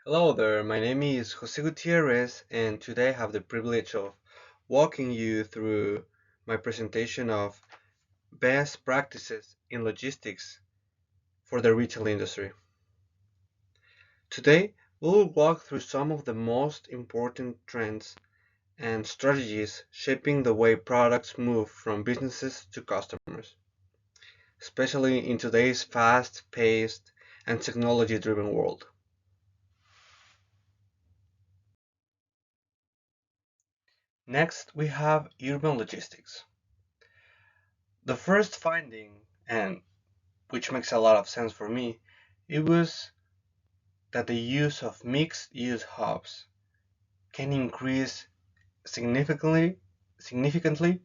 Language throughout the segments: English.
Hello there, my name is Jose Gutierrez, and today I have the privilege of walking you through my presentation of best practices in logistics for the retail industry. Today, we'll walk through some of the most important trends and strategies shaping the way products move from businesses to customers, especially in today's fast-paced and technology-driven world. Next, we have urban logistics. The first finding, and which makes a lot of sense for me, it was that the use of mixed-use hubs can increase significantly significantly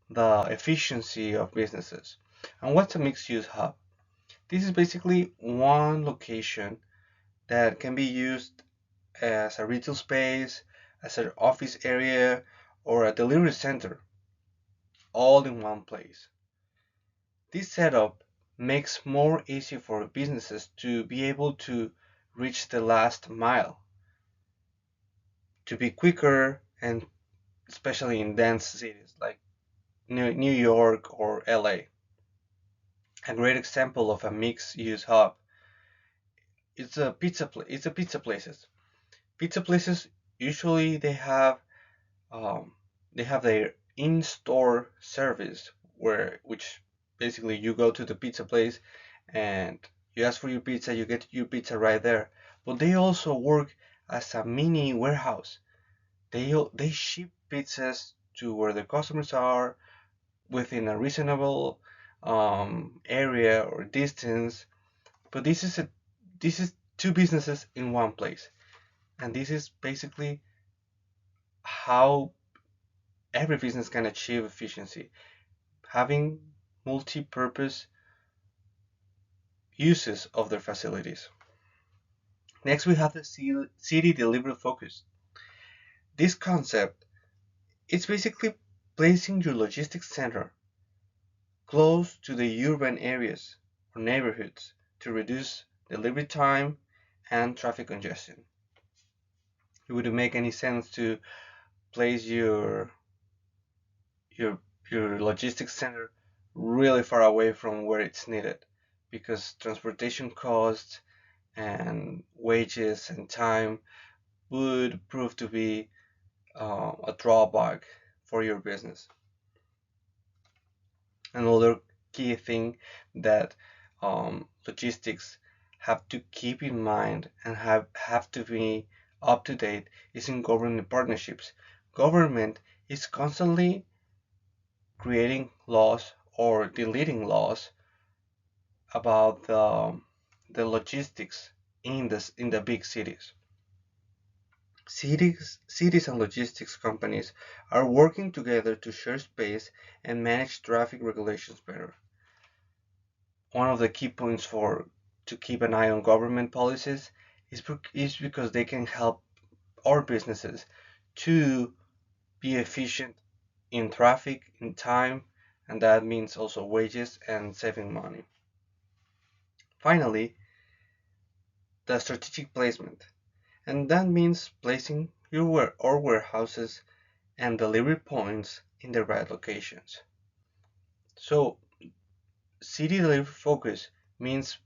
the efficiency of businesses. And what's a mixed-use hub? This is basically one location that can be used as a retail space, as an office area, or a delivery center, all in one place. This setup makes more easy for businesses to be able to reach the last mile, to be quicker, and especially in dense cities like New York or LA. A great example of a mixed-use hub it's a pizza places. Pizza places usually um, they have their in-store service which basically you go to the pizza place and you ask for your pizza, you get your pizza right there. But they also work as a mini warehouse. They ship pizzas to where the customers are within a reasonable area or distance. But this is two businesses in one place, and this is basically how every business can achieve efficiency, having multi-purpose uses of their facilities. Next, we have the city delivery focus. This concept is basically placing your logistics center close to the urban areas or neighborhoods to reduce delivery time and traffic congestion. It wouldn't make any sense to place your your logistics center really far away from where it's needed because transportation costs and wages and time would prove to be a drawback for your business. Another key thing that logistics have to keep in mind and have to be up to date is in government partnerships. Government is constantly creating laws or deleting laws about the logistics in the big cities. Cities and logistics companies are working together to share space and manage traffic regulations better. One of the key points for to keep an eye on government policies is because they can help our businesses to be efficient in traffic, in time, and that means also wages and saving money. Finally, the strategic placement, and that means placing or warehouses and delivery points in the right locations. So, city delivery focus means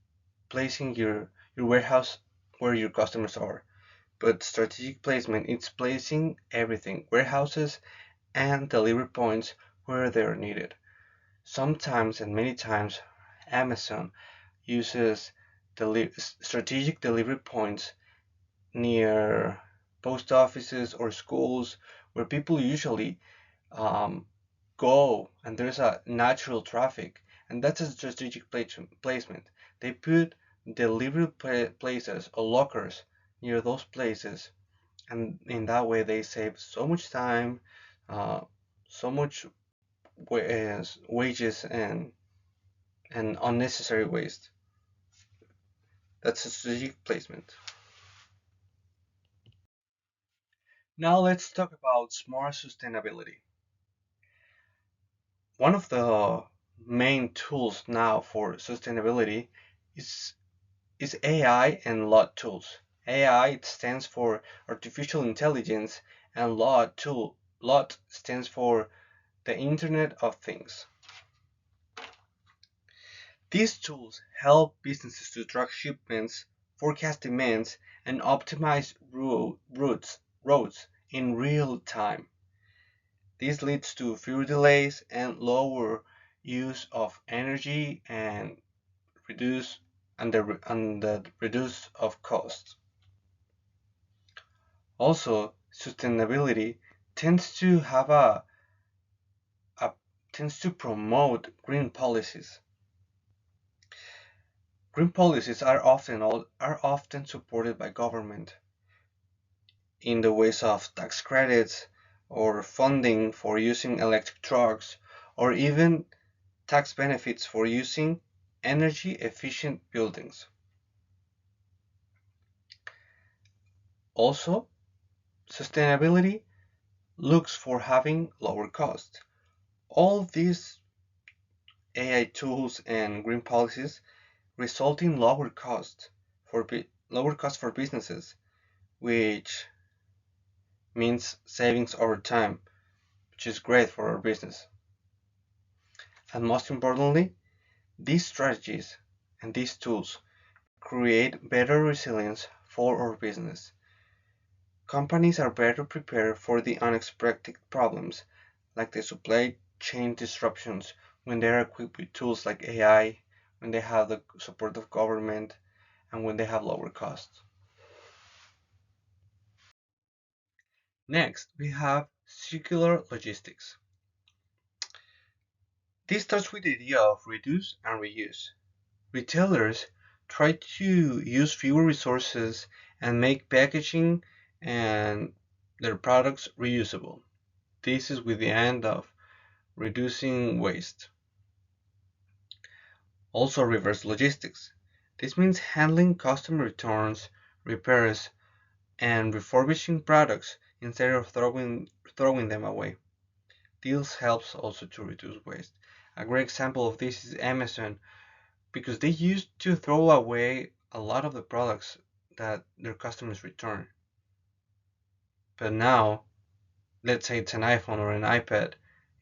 placing your warehouse where your customers are. But strategic placement it's placing everything, warehouses and delivery points where they are needed. Sometimes and many times Amazon uses strategic delivery points near post offices or schools where people usually um, go and there's a natural traffic, and that's a strategic placement. They put delivery places or lockers near those places, and in that way they save so much time, uh, so much wages and unnecessary waste. That's a strategic placement. Now let's talk about smart sustainability. One of the main tools now for sustainability is is AI and lot tools. AI it stands for artificial intelligence, and LOT stands for the Internet of Things. These tools help businesses to track shipments, forecast demands, and optimize routes in real time. This leads to fewer delays and lower use of energy and the reduce of costs. Also, sustainability tends to have a tends to promote green policies. Green policies are often supported by government in the ways of tax credits or funding for using electric trucks or even tax benefits for using energy efficient buildings. Also, sustainability looks for having lower costs. All these AI tools and green policies result in lower costs for businesses, which means savings over time, which is great for our business. And most importantly, these strategies and these tools create better resilience for our business. Companies are better prepared for the unexpected problems, like the supply chain disruptions, when they are equipped with tools like AI, when they have the support of government, and when they have lower costs. Next, we have circular logistics. This starts with the idea of reduce and reuse. Retailers try to use fewer resources and make packaging and their products reusable. This is with the end of reducing waste. Also reverse logistics. This means handling customer returns, repairs, and refurbishing products instead of throwing them away. This helps also to reduce waste. A great example of this is Amazon because they used to throw away a lot of the products that their customers return. But now, let's say it's an iPhone or an iPad,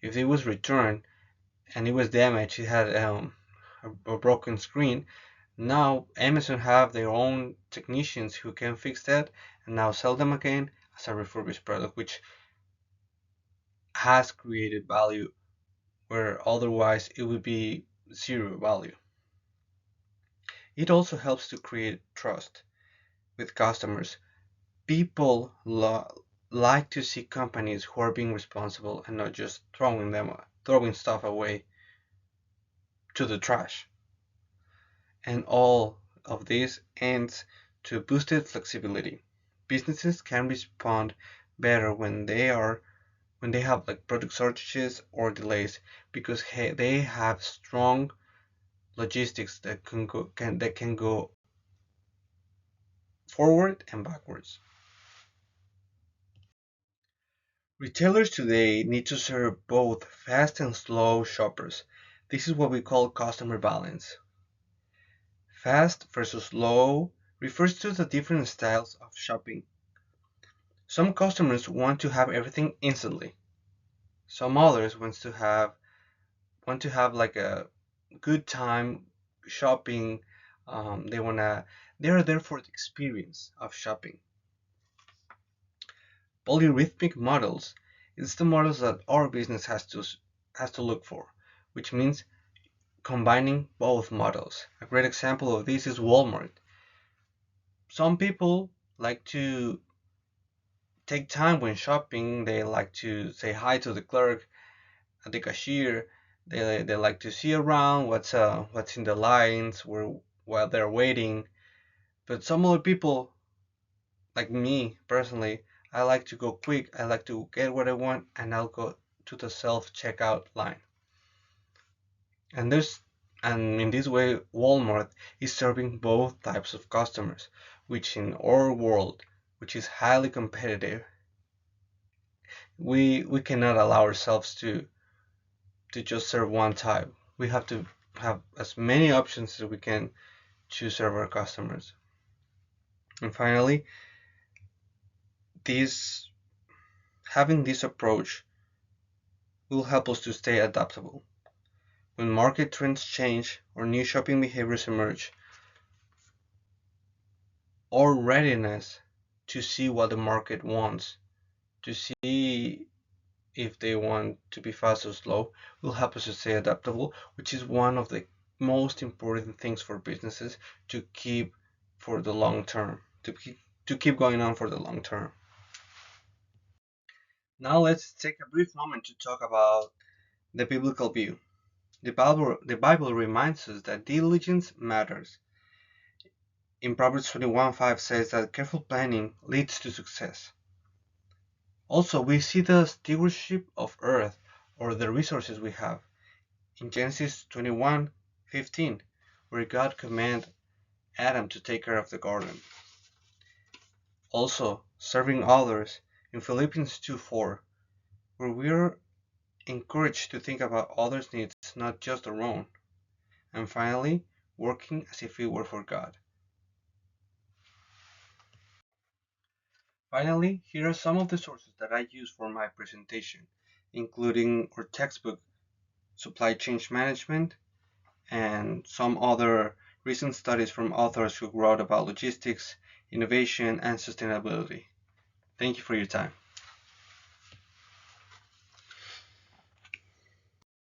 if it was returned and it was damaged, it had a broken screen. Now Amazon have their own technicians who can fix that and now sell them again as a refurbished product, which has created value where otherwise it would be zero value. It also helps to create trust with customers. People like to see companies who are being responsible and not just throwing stuff away to the trash. And all of this ends to boosted flexibility. Businesses can respond better when they have like product shortages or delays because they have strong logistics that can go forward and backwards. Retailers today need to serve both fast and slow shoppers. This is what we call customer balance. Fast versus slow refers to the different styles of shopping. Some customers want to have everything instantly. Some others want to have like a good time shopping. They wanna they are there for the experience of shopping. Polyrhythmic models is the models that our business has to look for, which means combining both models. A great example of this is Walmart. Some people like to take time when shopping. They like to say hi to the clerk, the cashier. They like to see around what's in the lines while they're waiting. But some other people, like me personally, I like to go quick. I like to get what I want, and I'll go to the self checkout line. And there's and in this way, Walmart is serving both types of customers, which in our world, which is highly competitive, we cannot allow ourselves to just serve one type. We have to have as many options as we can to serve our customers. And finally, this having this approach will help us to stay adaptable. When market trends change or new shopping behaviors emerge, our readiness to see what the market wants, to see if they want to be fast or slow, will help us to stay adaptable, which is one of the most important things for businesses to keep for the long term, to keep going on for the long term. Now let's take a brief moment to talk about the biblical view. The Bible reminds us that diligence matters. In Proverbs 21:5 says that careful planning leads to success. Also, we see the stewardship of earth or the resources we have in Genesis 21:15, where God commanded Adam to take care of the garden. Also, serving others in Philippians 2:4, where we are encouraged to think about others' needs, not just our own. And finally, working as if it were for God. Finally, here are some of the sources that I use for my presentation, including our textbook, Supply Chain Management, and some other recent studies from authors who wrote about logistics, innovation, and sustainability. Thank you for your time.